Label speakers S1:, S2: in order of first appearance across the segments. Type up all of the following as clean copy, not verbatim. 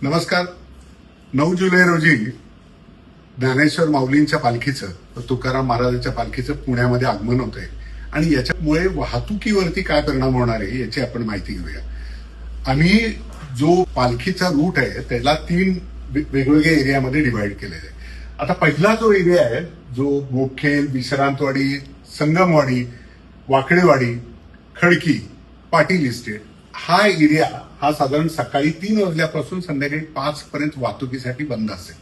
S1: नमस्कार. 9 जुलै रोजी ज्ञानेश्वर माऊलींच्या पालखीचं, तुकाराम महाराजांच्या पालखीचं पुण्यामध्ये आगमन होत आहे आणि याच्यामुळे वाहतुकीवरती काय परिणाम होणार आहे याची आपण माहिती घेऊया. आम्ही जो पालखीचा रूट आहे त्याला 3 वेगवेगळ्या एरियामध्ये डिव्हाइड केलेला आहे. आता पहिला जो एरिया आहे जो मोखेल, विश्रांतवाडी, संगमवाडी, वाकडेवाडी, खडकी, पाटील इस्टेट हा एरिया हा साधारण सकाळी 3 वाजल्यापासून संध्याकाळी 5 पर्यंत वाहतुकीसाठी बंद असेल.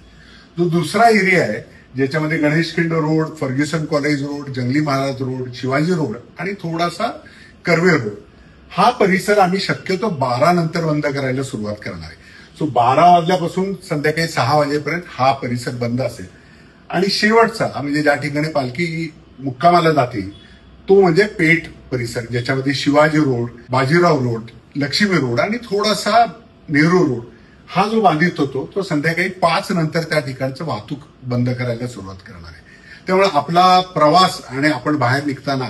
S1: जो दुसरा एरिया आहे ज्याच्यामध्ये Ganeshkhind road, Fergusson college road, Jangli Maharaj road, Shivaji road आणि थोडासा कर्वे रोड हा परिसर आम्ही शक्यतो 12 नंतर बंद करायला सुरुवात करणार आहे. सो 12 वाजल्यापासून संध्याकाळी 6 वाजेपर्यंत हा परिसर बंद असेल. आणि शेवटचा म्हणजे ज्या ठिकाणी पालखी मुक्कामाला जाते तो म्हणजे पेठ परिसर, ज्याच्यामध्ये Shivaji road, Bajirao road, Lakshmi road आणि थोडासा नेहरू रोड हा जो बाधित होतो तो संध्याकाळी 5 नंतर त्या ठिकाणचं वाहतूक बंद करायला सुरुवात करणार आहे. त्यामुळे आपला प्रवास आणि आपण बाहेर निघताना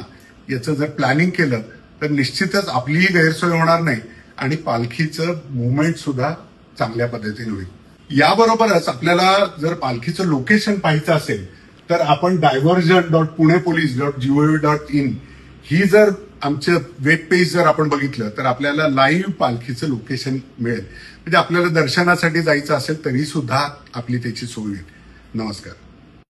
S1: याचं जर प्लॅनिंग केलं तर निश्चितच आपलीही गैरसोय होणार नाही आणि पालखीचं मुवमेंट सुद्धा चांगल्या पद्धतीने होईल. याबरोबरच आपल्याला जर पालखीचं लोकेशन पाहायचं असेल तर आपण diversion.punepolice.gov.in ही जर आमचं वेब पेज जर आपण बघितलं तर आपल्याला लाईव्ह पालखीचं लोकेशन मिळेल. म्हणजे आपल्याला दर्शनासाठी जायचं असेल तरी सुद्धा आपली त्याची सोय होईल. नमस्कार.